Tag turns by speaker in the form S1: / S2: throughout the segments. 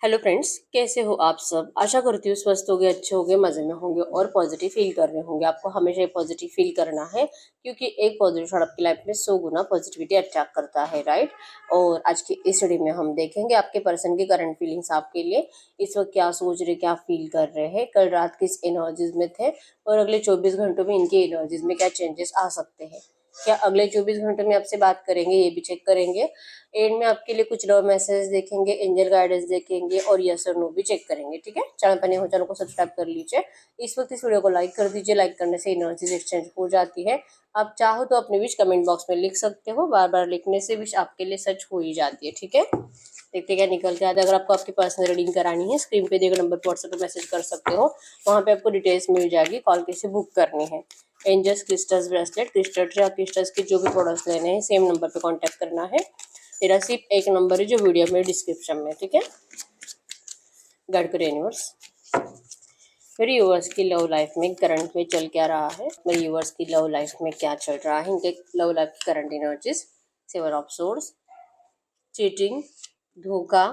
S1: Hello friends, कैसे हो आप सब। आशा करती हूँ स्वस्थ होगे, अच्छे होगे, मजे में होंगे और पॉजिटिव फील कर रहे होंगे। आपको हमेशा पॉजिटिव फील करना है क्योंकि एक पॉजिटिव थॉट आपकी लाइफ में 100 गुना पॉजिटिविटी अट्रैक्ट करता है, राइट। और आज की इस स्टडी में हम देखेंगे आपके पर्सन की करंट फीलिंग्स आपके लिए इस वक्त क्या सोच रहे, क्या फील कर रहे हैं, कल रात किस एनर्जीज में थे और अगले 24 घंटों में इनके एनर्जीज में क्या चेंजेस आ सकते हैं। क्या अगले 24 घंटों में आपसे बात करेंगे, ये भी चेक करेंगे। एंड में आपके लिए कुछ लव मैसेज देखेंगे, एंजल गाइडेंस देखेंगे और यस और नो भी चेक करेंगे, ठीक है। चैनल पर नए हो चैनल को सब्सक्राइब कर लीजिए। इस वक्त इस वीडियो को लाइक कर दीजिए। लाइक करने से एनर्जीज एक्सचेंज हो जाती है। आप चाहो तो अपनी विश कमेंट बॉक्स में लिख सकते हो। बार बार लिखने से विश आपके लिए सच हो ही जाती है, ठीक है। देखते क्या निकल के आता है। अगर आपको आपकी पर्सनल रीडिंग करानी है, स्क्रीन पे दिए गए नंबर पर व्हाट्सएप पर मैसेज कर सकते हो। वहाँ पे आपको डिटेल्स मिल जाएगी, कॉल कैसे बुक करनी है। एंजल्स क्रिस्टल्स ब्रेसलेट, क्रिस्टल या क्रिस्टल्स के जो भी प्रोडक्ट्स लेने हैं सेम नंबर पे कांटेक्ट करना है। मेरा सिर्फ एक नंबर है जो वीडियो में डिस्क्रिप्शन में, ठीक है। गाइड करो यूनिवर्स। मेरे यूवर्स की लव लाइफ में करंट में चल क्या रहा है, मेरे यूवर्स की लव लाइफ में क्या चल रहा है, इनके लव लाइफ की current energies. Seven of swords, cheating, धोखा,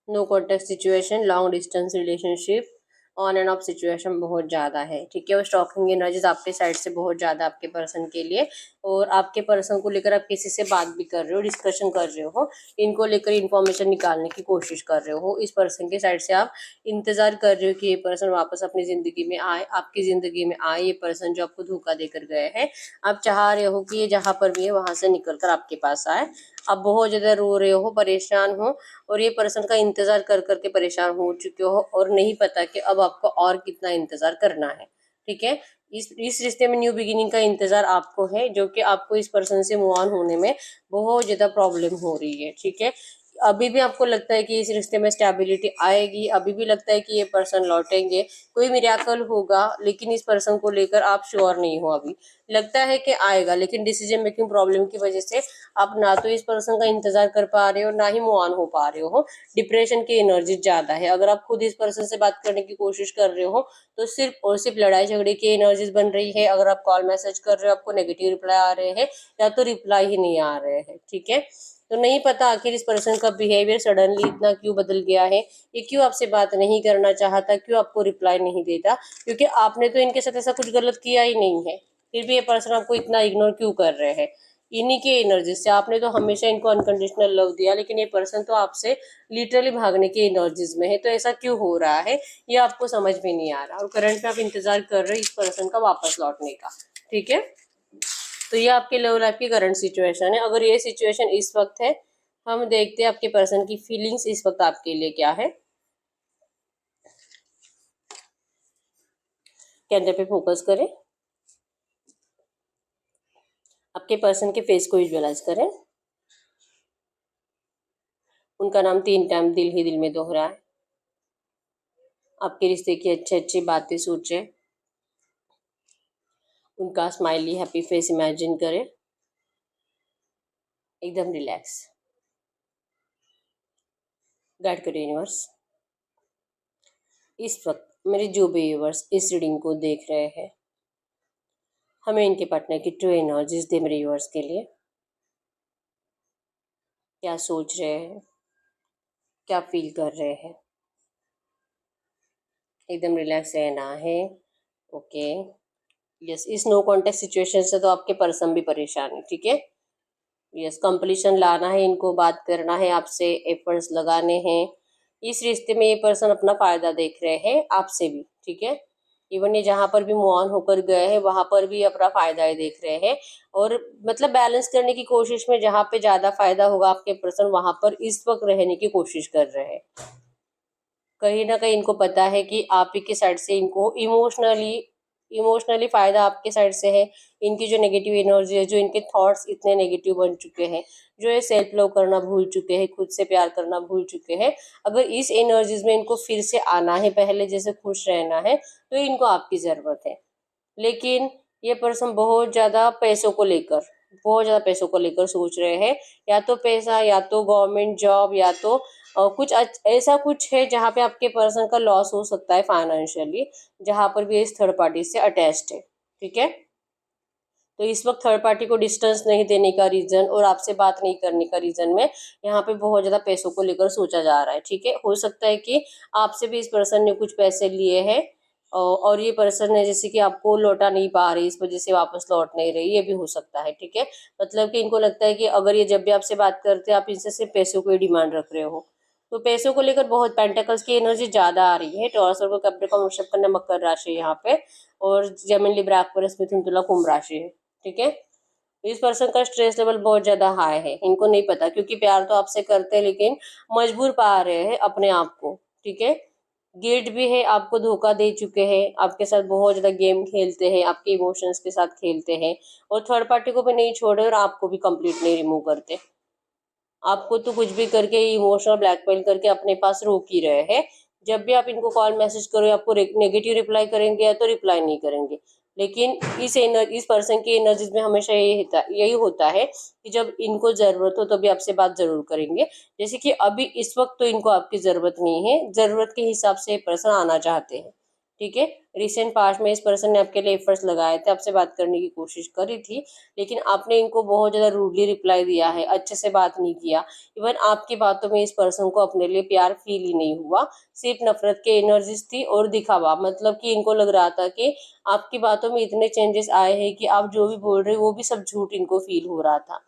S1: no contact situation, long distance relationship, on and off situation बहुत ज़्यादा है, ठीक है। और स्टॉकिंग एनर्जीज आपके साइड से बहुत ज़्यादा आपके पर्सन के लिए। और आपके पर्सन को लेकर आप किसी से बात भी कर रहे हो, डिस्कशन कर रहे हो, इनको लेकर इंफॉर्मेशन निकालने की कोशिश कर रहे हो। इस पर्सन के साइड से आप इंतजार कर रहे हो कि ये पर्सन वापस अपनी ज़िंदगी में आए, आपकी ज़िंदगी में आए। ये पर्सन जो आपको धोखा देकर गए हैं, आप चाह रहे हो कि ये जहाँ पर भी है वहाँ से निकल कर आपके पास आए। आप बहुत ज़्यादा रो रहे हो, परेशान हो और ये पर्सन का इंतजार कर करके परेशान हो चुके हो और नहीं पता कि अब आपको और कितना इंतजार करना है, ठीक है। इस रिश्ते में न्यू बिगिनिंग का इंतजार आपको है, जो कि आपको इस पर्सन से मूव ऑन होने में बहुत ज़्यादा प्रॉब्लम हो रही है, ठीक है। अभी भी आपको लगता है कि इस रिश्ते में स्टेबिलिटी आएगी, अभी भी लगता है कि ये पर्सन लौटेंगे, कोई मिरेकल होगा, लेकिन इस पर्सन को लेकर आप श्योर नहीं हो। अभी लगता है कि आएगा, लेकिन डिसीजन मेकिंग प्रॉब्लम की वजह से आप ना तो इस पर्सन का इंतजार कर पा रहे हो, ना ही मूव ऑन हो पा रहे हो। डिप्रेशन की एनर्जी ज्यादा है। अगर आप खुद इस पर्सन से बात करने की कोशिश कर रहे हो तो सिर्फ और सिर्फ लड़ाई झगड़े की एनर्जीज बन रही है। अगर आप कॉल मैसेज कर रहे हो, आपको नेगेटिव रिप्लाई आ रहे हैं या तो रिप्लाई ही नहीं आ रहे हैं, ठीक है। तो नहीं पता आखिर इस पर्सन का बिहेवियर सडनली इतना क्यों बदल गया है। ये क्यों आपसे बात नहीं करना चाहता, क्यों आपको रिप्लाई नहीं देता, क्योंकि आपने तो इनके साथ ऐसा कुछ गलत किया ही नहीं है। फिर भी ये पर्सन आपको इतना इग्नोर क्यों कर रहे हैं। इन्हीं के एनर्जी से आपने तो हमेशा इनको अनकंडीशनल लव दिया, लेकिन ये पर्सन तो आपसे लिटरली भागने की एनर्जीज में है। तो ऐसा क्यों हो रहा है ये आपको समझ में नहीं आ रहा। और करंट में आप इंतजार कर रहे हो इस पर्सन का वापस लौटने का, ठीक है। तो ये आपके लव लाइफ की करंट सिचुएशन है। अगर ये सिचुएशन इस वक्त है, हम देखते हैं आपके पर्सन की फीलिंग्स इस वक्त आपके लिए क्या है। कैंडल पे फोकस करें, आपके पर्सन के फेस को विजुअलाइज करें। उनका नाम 3 टाइम दिल ही दिल में दोहराए। आपके रिश्ते की अच्छी अच्छी बातें सोचें। उनका स्माइली हैप्पी फेस इमेजिन करें। एकदम रिलैक्स। गाइड करें यूनिवर्स। इस वक्त मेरे जो भी व्यूअर्स इस रीडिंग को देख रहे हैं, हमें इनके पार्टनर की ट्रू एनर्जीज दे। मेरे व्यूअर्स के लिए क्या सोच रहे हैं, क्या फील कर रहे हैं। एकदम रिलैक्स रहना है, ओके। यस, इस नो कॉन्टेक्ट सिचुएशन से तो आपके पर्सन भी परेशान है, ठीक है। यस, कंप्लीशन लाना है, इनको बात करना है आपसे, एफर्ट्स लगाने हैं। इस रिश्ते में ये पर्सन अपना फायदा देख रहे हैं आपसे भी, ठीक है। इवन ये जहाँ पर भी मूव ऑन होकर गए हैं वहां पर भी अपना फायदा ही देख रहे हैं। और मतलब बैलेंस करने की कोशिश में जहाँ पे ज्यादा फायदा होगा आपके पर्सन वहां पर इस वक्त रहने की कोशिश कर रहे हैं। कहीं ना कहीं इनको पता है कि आप ही के साइड से इनको इमोशनली फायदा आपके साइड से है। इनकी जो नेगेटिव एनर्जी है, जो इनके थॉट्स इतने नेगेटिव बन चुके हैं, जो ये सेल्फ लव करना भूल चुके हैं, खुद से प्यार करना भूल चुके हैं, अगर इस एनर्जीज में इनको फिर से आना है, पहले जैसे खुश रहना है, तो इनको आपकी जरूरत है। लेकिन ये पर्सन बहुत ज्यादा पैसों को लेकर सोच रहे हैं। या तो पैसा, या तो गवर्नमेंट जॉब, या तो कुछ ऐसा कुछ है जहाँ पे आपके पर्सन का लॉस हो सकता है फाइनेंशियली, जहाँ पर भी इस थर्ड पार्टी से अटैच्ड है, ठीक है। तो इस वक्त थर्ड पार्टी को डिस्टेंस नहीं देने का रीजन और आपसे बात नहीं करने का रीजन में यहाँ पे बहुत ज्यादा पैसों को लेकर सोचा जा रहा है। ठीक है, हो सकता है कि आपसे भी इस पर्सन ने कुछ पैसे लिए हैं और ये पर्सन है जैसे कि आपको लौटा नहीं पा रही, इस वजह से वापस लौट नहीं रही, ये भी हो सकता है। ठीक है, मतलब कि इनको लगता है कि अगर ये जब भी आपसे बात करते हैं आप इनसे सिर्फ पैसों को ही डिमांड रख रहे हो। तो पैसों को लेकर बहुत पेंटिकल्स की एनर्जी ज्यादा आ रही है। टॉरस और कैप्रिकॉर्न वृषभ कन्या मकर राशि यहाँ पे, और जेमिनी लिब्रा एक्वेरियस मिथुन तुला कुंभ राशि है। ठीक है, इस पर्सन का स्ट्रेस लेवल बहुत ज्यादा हाई है। इनको नहीं पता, क्योंकि प्यार तो आपसे करते हैं लेकिन मजबूर पा रहे हैं अपने आप को। ठीक है, गिल्ट भी है, आपको धोखा दे चुके हैं, आपके साथ बहुत ज्यादा गेम खेलते हैं, आपके इमोशंस के साथ खेलते हैं, और थर्ड पार्टी को भी नहीं छोड़े और आपको भी कंप्लीट नहीं रिमूव करते। आपको तो कुछ भी करके इमोशनल ब्लैकमेल करके अपने पास रोक ही रहे हैं। जब भी आप इनको कॉल मैसेज करो, आपको नेगेटिव रिप्लाई करेंगे या तो रिप्लाई नहीं करेंगे। लेकिन इस पर्सन की एनर्जीज में हमेशा यही होता है कि जब इनको जरूरत हो तो भी आपसे बात जरूर करेंगे। जैसे कि अभी इस वक्त तो इनको आपकी जरूरत नहीं है, जरूरत के हिसाब से पर्सन आना चाहते हैं। ठीक है, रिसेंट पास्ट में इस पर्सन ने आपके लिए एफर्ट्स लगाए थे, आपसे बात करने की कोशिश करी थी, लेकिन आपने इनको बहुत ज्यादा रूडली रिप्लाई दिया है, अच्छे से बात नहीं किया। इवन आपकी बातों में इस पर्सन को अपने लिए प्यार फील ही नहीं हुआ, सिर्फ नफरत के एनर्जीज थी और दिखावा। मतलब कि इनको लग रहा था कि आपकी बातों में इतने चेंजेस आए हैं कि आप जो भी बोल रहे हो वो भी सब झूठ इनको फील हो रहा था।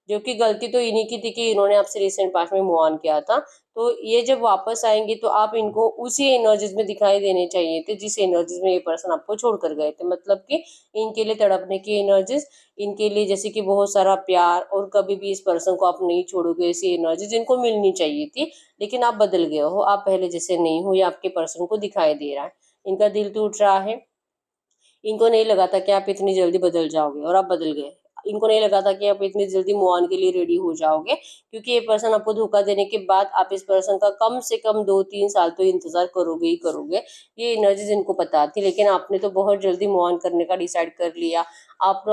S1: जो कि गलती तो इन्हीं की थी कि इन्होंने आपसे रिसेंट पास्ट में मूव ऑन किया था। तो ये जब वापस आएंगे तो आप इनको उसी एनर्जीज में दिखाई देने चाहिए थे जिस एनर्जीज में ये पर्सन आपको छोड़ कर गए थे। मतलब कि इनके लिए तड़पने की एनर्जीज, इनके लिए जैसे कि बहुत सारा प्यार, और कभी भी इस पर्सन को आप नहीं छोड़ोगे, ऐसी एनर्जीज इनको मिलनी चाहिए थी। लेकिन आप बदल गए हो, आप पहले जैसे नहीं हो, ये आपके पर्सन को दिखाई दे रहा है। इनका दिल टूट रहा है, इनको नहीं लगा था कि आप इतनी जल्दी बदल जाओगे और आप बदल गए। इनको नहीं लगा था कि आप इतनी जल्दी मूव ऑन के लिए रेडी हो जाओगे, क्योंकि ये पर्सन आपको धोखा देने के बाद आप इस पर्सन का कम से कम 2-3 साल तो इंतजार करोगे ही करोगे। ये एनर्जीज इनको पता थी, लेकिन आपने तो बहुत जल्दी मूव ऑन करने का डिसाइड कर लिया। आप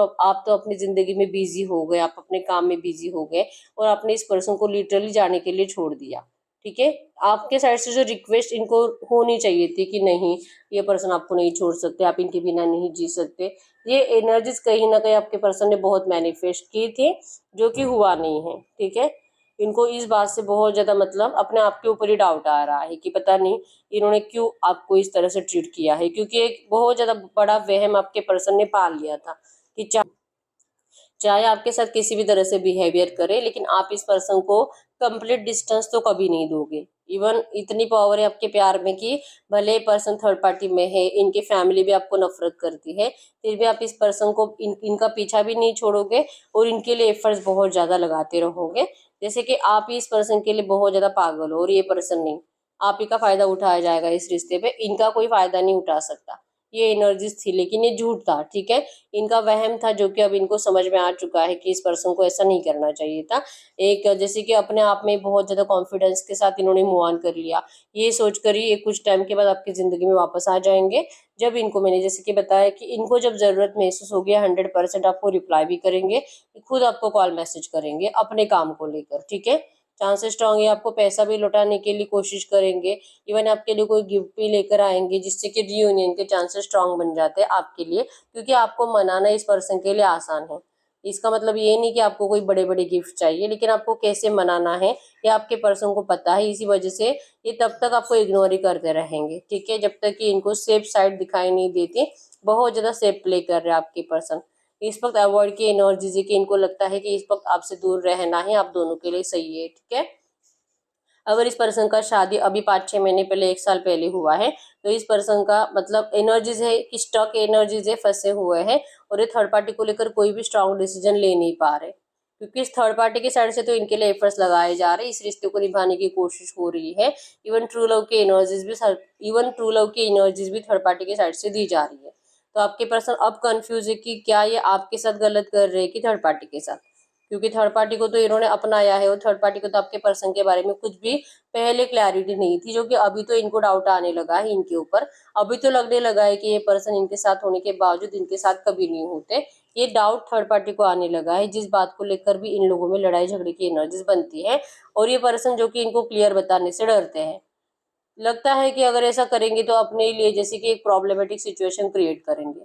S1: तो अपनी जिंदगी में बिजी हो गए, आप अपने काम में बिजी हो गए, और आपने इस पर्सन को लिटरली जाने के लिए छोड़ दिया। ठीक है, आपके साइड से जो रिक्वेस्ट इनको होनी चाहिए थी कि नहीं, ये पर्सन आपको नहीं छोड़ सकते, आप इनके बिना नहीं जी सकते, ये एनर्जीज कहीं ना कहीं आपके पर्सन ने बहुत मैनिफेस्ट की थी, जो कि हुआ नहीं है। ठीक है, इनको इस बात से बहुत ज्यादा मतलब अपने आप के ऊपर ही डाउट आ रहा है कि पता नहीं इन्होंने क्यों आपको इस तरह से ट्रीट किया है, क्योंकि एक बहुत ज्यादा बड़ा वहम आपके पर्सन ने पाल लिया था कि चाहे आपके साथ किसी भी तरह से बिहेवियर करे, लेकिन आप इस पर्सन को कंप्लीट डिस्टेंस तो कभी नहीं दोगे। इवन इतनी पावर है आपके प्यार में कि भले पर्सन थर्ड पार्टी में है, इनकी फैमिली भी आपको नफरत करती है, फिर भी आप इस पर्सन को इनका पीछा भी नहीं छोड़ोगे और इनके लिए एफर्ट्स बहुत ज्यादा लगाते रहोगे। जैसे कि आप ही इस पर्सन के लिए बहुत ज्यादा पागल हो और ये पर्सन नहीं। आप ही का फायदा उठाया जाएगा इस रिश्ते पे, इनका कोई फायदा नहीं उठा सकता। ये एनर्जीज थी, लेकिन ये झूठ था। ठीक है, इनका वहम था, जो कि अब इनको समझ में आ चुका है कि इस पर्सन को ऐसा नहीं करना चाहिए था। एक जैसे कि अपने आप में बहुत ज्यादा कॉन्फिडेंस के साथ इन्होंने मूव ऑन कर लिया, ये सोचकर ही ये कुछ टाइम के बाद आपकी जिंदगी में वापस आ जाएंगे। जब इनको मैंने जैसे कि बताया कि इनको जब जरूरत महसूस होगी 100% आपको रिप्लाई भी करेंगे, खुद आपको कॉल मैसेज करेंगे अपने काम को लेकर। ठीक है, चांसेस स्ट्रांग है, आपको पैसा भी लौटाने के लिए कोशिश करेंगे, इवन आपके लिए कोई गिफ्ट भी लेकर आएंगे, जिससे कि रियूनियन के चांसेस स्ट्रांग बन जाते हैं आपके लिए, क्योंकि आपको मनाना इस पर्सन के लिए आसान है। इसका मतलब ये नहीं कि आपको कोई बड़े बड़े गिफ्ट चाहिए, लेकिन आपको कैसे मनाना है ये आपके पर्सन को पता है। इसी वजह से ये तब तक आपको इग्नोर ही करते रहेंगे। ठीक है, जब तक कि इनको सेफ साइड दिखाई नहीं देती। बहुत ज्यादा सेफ प्ले कर रहे हैं आपके पर्सन। इस वक्त अवॉइड की एनर्जीज है कि इनको लगता है कि इस वक्त आपसे दूर रहना ही आप दोनों के लिए सही है। ठीक है, अगर इस पर्सन का शादी अभी 5-6 महीने पहले, 1 साल पहले हुआ है, तो इस पर्सन का मतलब एनर्जीज है कि स्टक एनर्जीज है, फंसे हुए हैं, और ये थर्ड पार्टी को लेकर कोई भी स्ट्रांग डिसीजन ले नहीं पा रहे, क्योंकि इस थर्ड पार्टी की साइड से तो इनके लिए एफर्ट्स लगाए जा रहे हैं, इस रिश्ते को निभाने की कोशिश हो रही है। इवन ट्रू लव की एनर्जीज भी थर्ड पार्टी की साइड से दी जा रही है। तो आपके पर्सन अब कंफ्यूज है कि क्या ये आपके साथ गलत कर रहे हैं कि थर्ड पार्टी के साथ, क्योंकि थर्ड पार्टी को तो इन्होंने अपनाया है और थर्ड पार्टी को तो आपके पर्सन के बारे में कुछ भी पहले क्लैरिटी नहीं थी, जो कि अभी तो इनको डाउट आने लगा है इनके ऊपर। अभी तो लगने लगा है कि ये पर्सन इनके साथ होने के बावजूद इनके साथ कभी नहीं होते। ये डाउट थर्ड पार्टी को आने लगा है, जिस बात को लेकर भी इन लोगों में लड़ाई झगड़े की एनर्जीज बनती है, और ये पर्सन जो कि इनको क्लियर बताने से डरते हैं। लगता है कि अगर ऐसा करेंगे तो अपने लिए जैसे कि एक प्रॉब्लमेटिक सिचुएशन क्रिएट करेंगे।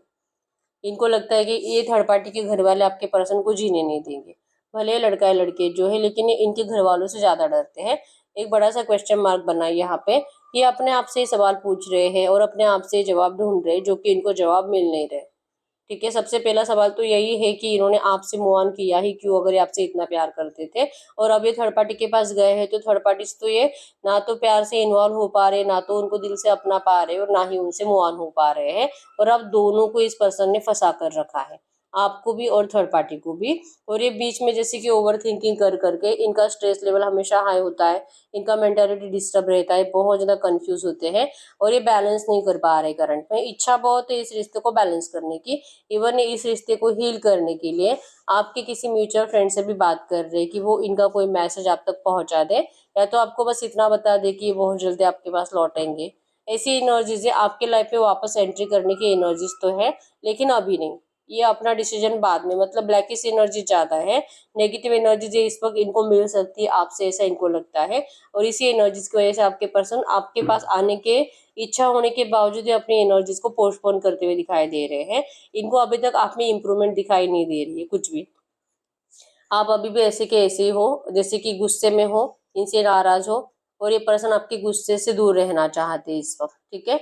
S1: इनको लगता है कि ये थर्ड पार्टी के घर वाले आपके पर्सन को जीने नहीं देंगे, भले लड़का या लड़के जो है, लेकिन ये इनके घर वालों से ज़्यादा डरते हैं। एक बड़ा सा क्वेश्चन मार्क बना है यहाँ पे। ये अपने आप से सवाल पूछ रहे हैं और अपने आप से जवाब ढूंढ रहे हैं, जो कि इनको जवाब मिल नहीं रहे। ठीक है, सबसे पहला सवाल तो यही है कि इन्होंने आपसे मूव ऑन किया ही क्यों, अगर ये आपसे इतना प्यार करते थे। और अब ये थर्ड पार्टी के पास गए हैं, तो थर्ड पार्टी से तो ये ना तो प्यार से इन्वॉल्व हो पा रहे, ना तो उनको दिल से अपना पा रहे, और ना ही उनसे मूव ऑन हो पा रहे हैं। और अब दोनों को इस पर्सन ने फंसा कर रखा है, आपको भी और थर्ड पार्टी को भी। और ये बीच में जैसे कि ओवर थिंकिंग कर करके इनका स्ट्रेस लेवल हमेशा हाई होता है, इनका मेंटालिटी डिस्टर्ब रहता है, बहुत ज़्यादा कंफ्यूज होते हैं, और ये बैलेंस नहीं कर पा रहे करंट में। इच्छा बहुत है इस रिश्ते को बैलेंस करने की, इवन इस रिश्ते को हील करने के लिए आपके किसी म्यूचुअल फ्रेंड से भी बात कर रहे हैं कि वो इनका कोई मैसेज आप तक पहुंचा दे, या तो आपको बस इतना बता दे कि ये बहुत जल्दी आपके पास लौटेंगे। ऐसी एनर्जीज है, आपके लाइफ में वापस एंट्री करने की एनर्जीज तो है, लेकिन अभी नहीं। ये अपना डिसीजन बाद में, मतलब ब्लैकिश एनर्जी ज्यादा है, नेगेटिव एनर्जीज इस वक्त इनको मिल सकती है आपसे, ऐसा इनको लगता है। और इसी एनर्जीज की वजह से आपके पर्सन आपके पास आने के इच्छा होने के बावजूद ये अपनी एनर्जीज को पोस्टपोन करते हुए दिखाई दे रहे हैं। इनको अभी तक आप में इम्प्रूवमेंट दिखाई नहीं दे रही है कुछ भी। आप अभी भी ऐसे के ऐसे ही हो, जैसे कि गुस्से में हो, इनसे नाराज हो, और ये पर्सन आपके गुस्से से दूर रहना चाहते हैं इस वक्त। ठीक है,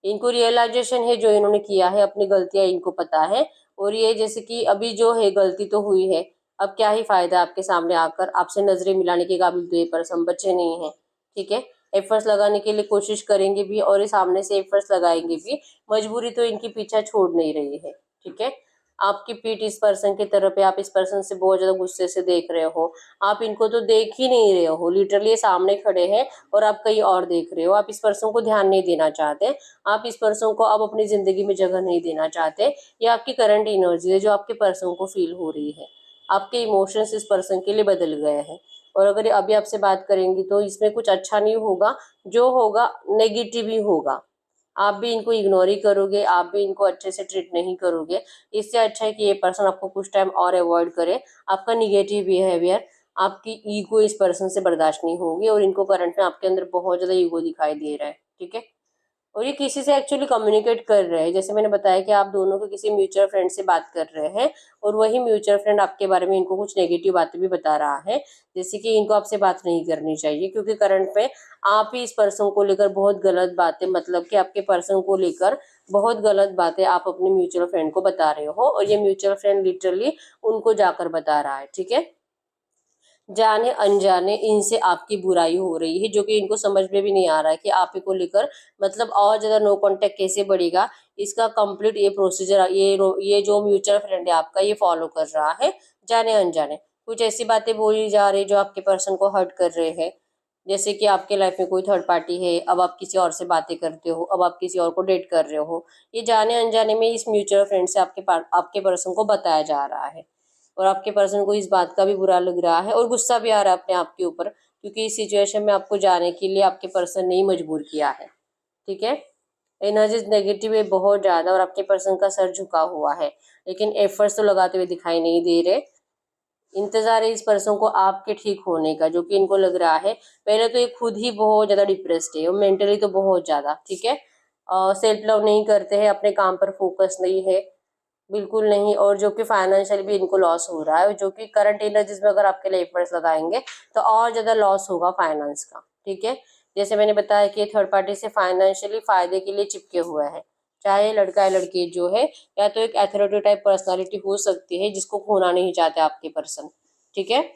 S1: इनको रियलाइजेशन है जो इन्होंने किया है, अपनी गलतियां इनको पता है। और ये जैसे कि अभी जो है गलती तो हुई है, अब क्या ही फायदा आपके सामने आकर, आपसे नजरें मिलाने के काबिल तो ये पर्सन बच्चे नहीं है। ठीक है, एफर्ट्स लगाने के लिए कोशिश करेंगे भी, और ये सामने से एफर्ट्स लगाएंगे भी, मजबूरी तो इनकी पीछा छोड़ नहीं रही है। ठीक है, आपकी पीठ इस पर्सन की तरफ है, आप इस पर्सन से बहुत ज्यादा गुस्से से देख रहे हो, आप इनको तो देख ही नहीं रहे हो, लिटरली ये सामने खड़े हैं और आप कहीं और देख रहे हो। आप इस पर्सन को ध्यान नहीं देना चाहते, आप इस पर्सन को अब अपनी जिंदगी में जगह नहीं देना चाहते। ये आपकी करंट एनर्जी है जो आपके पर्सन को फील हो रही है। आपके इमोशंस इस पर्सन के लिए बदल गए हैं, और अगर ये अभी आपसे बात करेंगी तो इसमें कुछ अच्छा नहीं होगा, जो होगा नेगेटिव ही होगा। आप भी इनको इग्नोर ही करोगे, आप भी इनको अच्छे से ट्रीट नहीं करोगे। इससे अच्छा है कि ये पर्सन आपको कुछ टाइम और अवॉइड करे। आपका निगेटिव बिहेवियर, आपकी ईगो इस पर्सन से बर्दाश्त नहीं होगी, और इनको करंट में आपके अंदर बहुत ज्यादा ईगो दिखाई दे रहा है। ठीक है, और ये किसी से एक्चुअली कम्युनिकेट कर रहे हैं, जैसे मैंने बताया कि आप दोनों के किसी म्यूचुअल फ्रेंड से बात कर रहे हैं, और वही म्यूचुअल फ्रेंड आपके बारे में इनको कुछ नेगेटिव बातें भी बता रहा है, जैसे कि इनको आपसे बात नहीं करनी चाहिए, क्योंकि करंट में आप ही इस पर्सन को लेकर बहुत गलत बातें, मतलब कि आपके पर्सन को लेकर बहुत गलत बातें आप अपने म्यूचुअल फ्रेंड को बता रहे हो, और ये म्यूचुअल फ्रेंड लिटरली उनको जाकर बता रहा है। ठीक है, जाने अनजाने इनसे आपकी बुराई हो रही है, जो कि इनको समझ में भी नहीं आ रहा है कि आप ही को लेकर, मतलब और ज्यादा नो कांटेक्ट कैसे बढ़ेगा। इसका कंप्लीट ये प्रोसीजर, ये जो म्यूचुअल फ्रेंड है आपका, ये फॉलो कर रहा है। जाने अनजाने कुछ ऐसी बातें बोली जा रही जो आपके पर्सन को हर्ट कर रहे हैं, जैसे कि आपके लाइफ में कोई थर्ड पार्टी है, अब आप किसी और से बातें करते हो, अब आप किसी और को डेट कर रहे हो। ये जाने अनजाने में इस म्यूचुअल फ्रेंड से आपके पर्सन को बताया जा रहा है, और आपके पर्सन को इस बात का भी बुरा लग रहा है, और गुस्सा भी आ रहा है अपने आप के ऊपर, क्योंकि इस सिचुएशन में आपको जाने के लिए आपके पर्सन ने ही मजबूर किया है। ठीक है, एनर्जीज नेगेटिव है बहुत ज्यादा, और आपके पर्सन का सर झुका हुआ है, लेकिन एफर्ट्स तो लगाते हुए दिखाई नहीं दे रहे। इंतजार है इस पर्सन को आपके ठीक होने का, जो कि इनको लग रहा है। पहले तो ये खुद ही बहुत ज्यादा डिप्रेस्ड है, और मेंटली तो बहुत ज्यादा। ठीक है, सेल्फ लव नहीं करते हैं, अपने काम पर फोकस नहीं है, बिल्कुल नहीं। और जो कि फाइनेंशियल भी इनको लॉस हो रहा है, जो कि करंट एनर्जीज में अगर आपके लिए एफर्ट्स लगाएंगे तो और ज्यादा लॉस होगा फाइनेंस का। ठीक है, जैसे मैंने बताया कि थर्ड पार्टी से फाइनेंशियली फायदे के लिए चिपके हुए हैं, चाहे लड़का या लड़की जो है, या तो एक अथॉरिटी टाइप पर्सनालिटी हो सकती है जिसको खोना नहीं चाहते आपके पर्सन। ठीक है,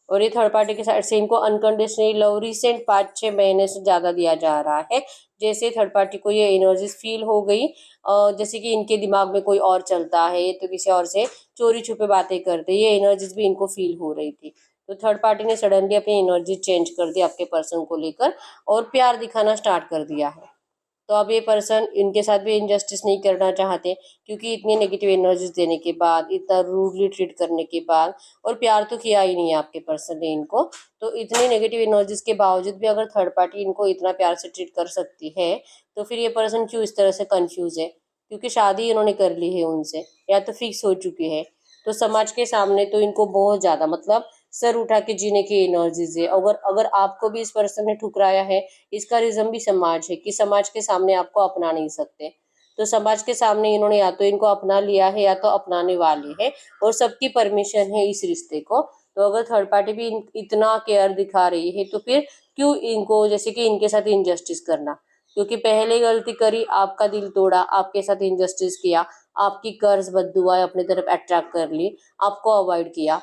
S1: और ये थर्ड पार्टी के साइड से इनको अनकंडीशनल लव रिसेंट 5-6 महीने से ज्यादा दिया जा रहा है। जैसे थर्ड पार्टी को ये एनर्जीज फील हो गई, जैसे कि इनके दिमाग में कोई और चलता है, तो किसी और से चोरी छुपे बातें करते, ये एनर्जीज भी इनको फील हो रही थी। तो थर्ड पार्टी ने सडनली अपनी एनर्जी चेंज कर दी आपके पर्सन को लेकर, और प्यार दिखाना स्टार्ट कर दिया है। तो अब ये पर्सन इनके साथ भी इनजस्टिस नहीं करना चाहते, क्योंकि इतनी नेगेटिव एनर्जीज देने के बाद, इतना रूडली ट्रीट करने के बाद, और प्यार तो किया ही नहीं है आपके पर्सन ने इनको, तो इतनी नेगेटिव एनर्जीज के बावजूद भी अगर थर्ड पार्टी इनको इतना प्यार से ट्रीट कर सकती है, तो फिर ये पर्सन क्यों इस तरह से कंफ्यूज है। क्योंकि शादी इन्होंने कर ली है उनसे, या तो फिक्स हो चुकी है, तो समाज के सामने तो इनको बहुत ज्यादा, मतलब सर उठा के जीने की एनर्जीज है। अगर अगर आपको भी इस पर्सन ने ठुकराया है, इसका रीजन भी समाज है, कि समाज के सामने आपको अपना नहीं सकते। तो समाज के सामने इन्होंने या तो इनको अपना लिया है या तो अपनाने वाले हैं, और सबकी परमिशन है इस रिश्ते को। तो अगर थर्ड पार्टी भी इतना केयर दिखा रही है तो फिर क्यों इनको, जैसे कि इनके साथ इनजस्टिस करना, क्योंकि पहले गलती करी, आपका दिल तोड़ा, आपके साथ इनजस्टिस किया, आपकी कर्ज बद्दुआ अपनी तरफ अट्रैक्ट कर ली, आपको अवॉइड किया,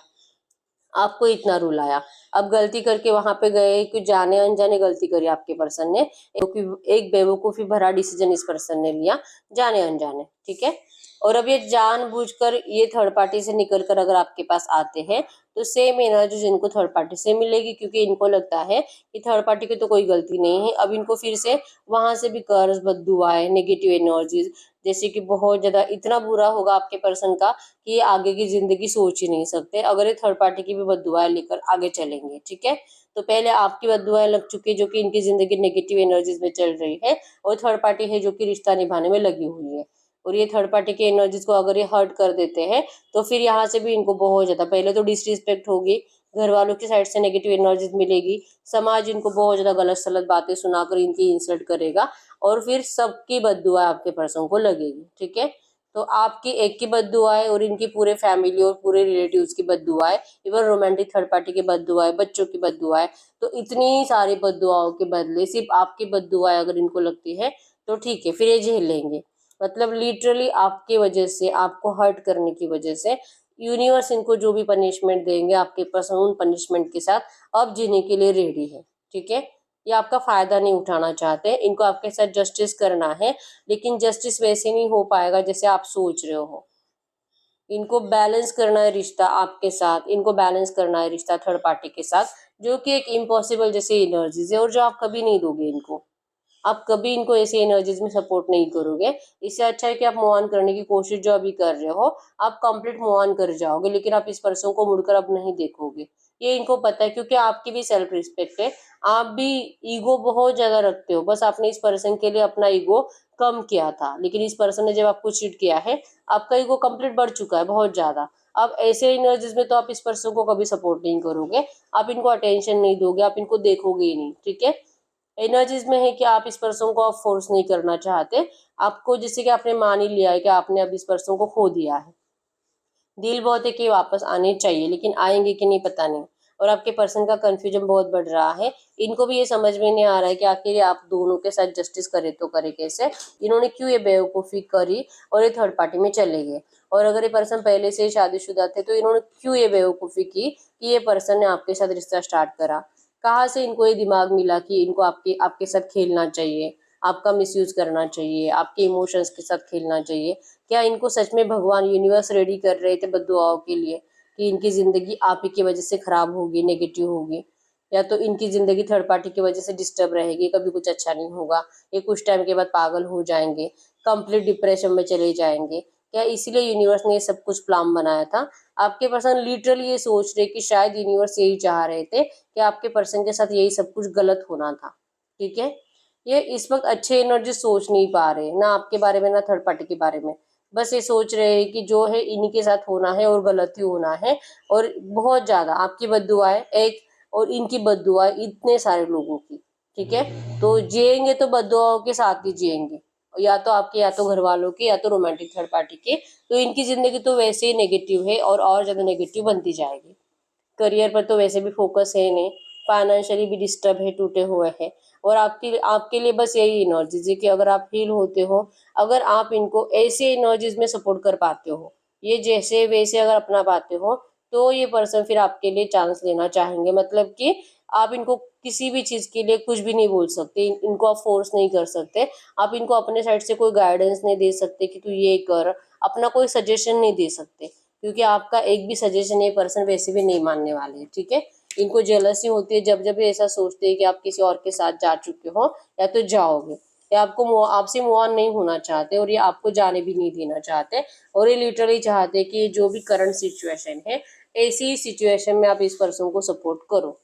S1: आपको इतना रुलाया। अब गलती करके वहां पे गए कि जाने अनजाने गलती करी आपके पर्सन ने, क्योंकि एक बेवकूफी भरा डिसीजन इस पर्सन ने लिया जाने अनजाने, ठीक है। और अब ये जानबूझकर ये थर्ड पार्टी से निकल कर अगर आपके पास आते हैं तो सेम एनर्जी जिनको थर्ड पार्टी से मिलेगी, क्योंकि इनको लगता है कि थर्ड पार्टी की तो कोई गलती नहीं है। अब इनको फिर से वहां से भी कर्ज बद्दुआएं, नेगेटिव एनर्जीज, जैसे कि बहुत ज्यादा इतना बुरा होगा आपके पर्सन का कि ये आगे की जिंदगी सोच ही नहीं सकते अगर ये थर्ड पार्टी की भी बद्दुआएं लेकर आगे चलेंगे, ठीक है। तो पहले आपकी बद्दुआएं लग चुकी है जो कि इनकी जिंदगी नेगेटिव एनर्जीज में चल रही है, और थर्ड पार्टी है जो कि रिश्ता निभाने में लगी हुई है। और ये थर्ड पार्टी की एनर्जीज को अगर ये हर्ट कर देते हैं तो फिर यहाँ से भी इनको बहुत ज्यादा, पहले तो डिसरिस्पेक्ट होगी, घर वालों की साइड से नेगेटिव एनर्जीज मिलेगी, समाज इनको बहुत ज्यादा गलत सलत बातें सुनाकर इनकी इंसल्ट करेगा, और फिर सबकी बद्दुआ आपके पर्सन को लगेगी, ठीक है। तो आपकी एक की बद्दुआएं और इनकी पूरे फैमिली और पूरे रिलेटिव्स की बद्दुआएं, इवन रोमांटिक थर्ड पार्टी की बद्दुआएं, बच्चों की बद्दुआएं, तो इतनी सारी बद्दुआओं के बदले सिर्फ आपकी बद्दुआएं अगर इनको लगती है तो ठीक है, फिर ये झेल लेंगे। मतलब लिटरली आपकी वजह से, आपको हर्ट करने की वजह से यूनिवर्स इनको जो भी पनिशमेंट देंगे आपके पास उन पनिशमेंट के साथ अब जीने के लिए रेडी है, ठीक है। ये आपका फायदा नहीं उठाना चाहते, इनको आपके साथ जस्टिस करना है, लेकिन जस्टिस वैसे नहीं हो पाएगा जैसे आप सोच रहे हो। इनको बैलेंस करना है रिश्ता आपके साथ, इनको बैलेंस करना है रिश्ता थर्ड पार्टी के साथ, जो कि एक इम्पॉसिबल जैसे एनर्जीज है, और जो आप कभी नहीं दोगे इनको। आप कभी इनको ऐसी एनर्जीज में सपोर्ट नहीं करोगे। इससे अच्छा है कि आप मूव ऑन करने की कोशिश जो अभी कर रहे हो, आप कंप्लीट मूव ऑन कर जाओगे, लेकिन आप इस पर्सन को मुड़कर अब नहीं देखोगे। ये इनको पता है, क्योंकि आपकी भी सेल्फ रिस्पेक्ट है, आप भी ईगो बहुत ज्यादा रखते हो, बस आपने इस पर्सन के लिए अपना ईगो कम किया था, लेकिन इस पर्सन ने जब आपको चीट किया है, आपका ईगो कंप्लीट बढ़ चुका है बहुत ज्यादा। अब ऐसे एनर्जीज में तो आप इस पर्सन को कभी सपोर्ट नहीं करोगे, आप इनको अटेंशन नहीं दोगे, आप इनको देखोगे ही नहीं, ठीक है। एनर्जीज में है कि आप इस पर्सन को आप फोर्स नहीं करना चाहते, आपको जैसे कि आपने मान ही लिया है कि आपने अब इस पर्सन को खो दिया है, दिल बहुत है कि वापस आने चाहिए, लेकिन आएंगे कि नहीं पता नहीं। और आपके पर्सन का कंफ्यूजन बहुत बढ़ रहा है, इनको भी ये समझ में नहीं आ रहा है कि आखिर ये आप दोनों के साथ जस्टिस करे तो करे कैसे, इन्होंने क्यों ये बेवकूफ़ी करी और ये थर्ड पार्टी में चले गए। और अगर ये पर्सन पहले से ही शादीशुदा थे तो इन्होंने क्यों ये बेवकूफ़ी की कि ये पर्सन ने आपके साथ रिश्ता स्टार्ट करा। कहाँ से इनको ये दिमाग मिला कि इनको आपके आपके साथ खेलना चाहिए, आपका मिसयूज करना चाहिए, आपके इमोशंस के साथ खेलना चाहिए। क्या इनको सच में भगवान यूनिवर्स रेडी कर रहे थे बद्दुआओं के लिए कि इनकी जिंदगी आप ही की वजह से खराब होगी, नेगेटिव होगी, या तो इनकी जिंदगी थर्ड पार्टी की वजह से डिस्टर्ब रहेगी, कभी कुछ अच्छा नहीं होगा, ये कुछ टाइम के बाद पागल हो जाएंगे, कंप्लीट डिप्रेशन में चले जाएंगे। क्या इसीलिए यूनिवर्स ने ये सब कुछ प्लान बनाया था। आपके पर्सन लिटरली ये सोच रहे कि शायद यूनिवर्स यही चाह रहे थे कि आपके पर्सन के साथ यही सब कुछ गलत होना था, ठीक है। ये इस वक्त अच्छे एनर्जी सोच नहीं पा रहे, ना आपके बारे में ना थर्ड पार्टी के बारे में, बस ये सोच रहे हैं कि जो है इन्हीं के साथ होना है और गलत ही होना है। और बहुत ज्यादा आपकी बद्दुआएं एक और इनकी बद्दुआएं इतने सारे लोगों की, ठीक है। तो जिएंगे तो बद्दुआओं के साथ ही जिएंगे, या तो आपके या तो घर वालों के या तो रोमांटिक थर्ड पार्टी के। तो इनकी जिंदगी तो वैसे ही नेगेटिव है और ज्यादा नेगेटिव बनती जाएगी। करियर पर तो वैसे भी फोकस है नहीं, फाइनेंशियली भी डिस्टर्ब है, टूटे हुए हैं। और आपकी आपके लिए बस यही एनर्जीज है कि अगर आप हील होते हो, अगर आप इनको ऐसे एनर्जीज में सपोर्ट कर पाते हो, ये जैसे वैसे अगर अपना पाते हो, तो ये पर्सन फिर आपके लिए चांस लेना चाहेंगे। मतलब कि आप इनको किसी भी चीज के लिए कुछ भी नहीं बोल सकते, इनको आप फोर्स नहीं कर सकते, आप इनको अपने साइड से कोई गाइडेंस नहीं दे सकते कि तू ये कर, अपना कोई सजेशन नहीं दे सकते, क्योंकि आपका एक भी सजेशन ये पर्सन वैसे भी नहीं मानने वाले हैं, ठीक है। इनको जेलसी होती है जब जब ये ऐसा सोचते हैं कि आप किसी और के साथ जा चुके हो या तो जाओगे, या आपसे मूव ऑन नहीं होना चाहते, और ये आपको जाने भी नहीं देना चाहते। और ये लिटरली चाहते हैं कि जो भी करंट सिचुएशन है, ऐसी सिचुएशन में आप इस पर्सन को सपोर्ट करो,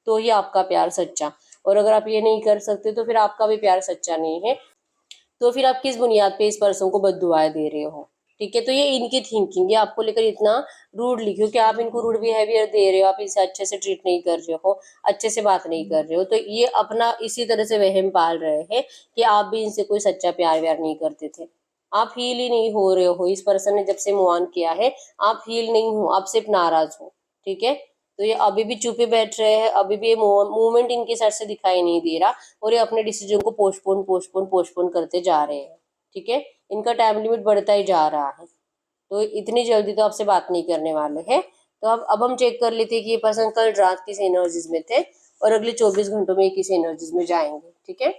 S1: तो ही आपका प्यार सच्चा। और अगर आप ये नहीं कर सकते तो फिर आपका भी प्यार सच्चा नहीं है। तो फिर आप किस बुनियाद पे इस पर्सन को बद्दुआएं दे रहे हो, ठीक है। तो ये इनकी थिंकिंग, ये आपको लेकर इतना रूड लिखो कि आप इनको रूड बिहेवियर दे रहे हो, आप इसे अच्छे से ट्रीट नहीं कर रहे हो, अच्छे से बात नहीं कर रहे हो, तो ये अपना इसी तरह से वहम पाल रहे हैं कि आप भी इनसे कोई सच्चा प्यार व्यार नहीं करते थे। आप हील ही नहीं हो रहे हो, इस पर्सन ने जब से मूव ऑन किया है आप हील नहीं हो, आप सिर्फ नाराज हो। ठीक है, तो ये अभी भी चुपे बैठ रहे हैं, अभी भी ये मूवमेंट इनके साइड से दिखाई नहीं दे रहा और ये अपने डिसीजन को पोस्टपोन पोस्टपोन पोस्टपोन करते जा रहे हैं। ठीक है, इनका टाइम लिमिट बढ़ता ही जा रहा है, तो इतनी जल्दी तो आपसे बात नहीं करने वाले हैं। तो अब हम चेक कर लेते हैं कि ये पर्सन कल रात किस एनर्जीज में थे और अगले 24 घंटों में किस एनर्जीज में जाएंगे। ठीक है,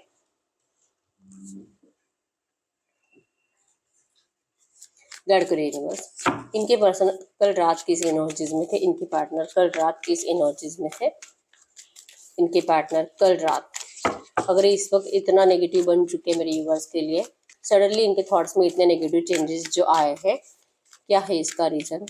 S1: गाइड करिए यूनिवर्स, इनके पर्सन कल रात किस एनर्जीज में थे, इनके पार्टनर कल रात किस एनर्जीज में थे, इनके पार्टनर कल रात, अगर इस वक्त इतना नेगेटिव बन चुके हैं मेरे व्यूअर्स के लिए, सडनली इनके थॉट्स में इतने नेगेटिव चेंजेस जो आए हैं, क्या है इसका रीजन,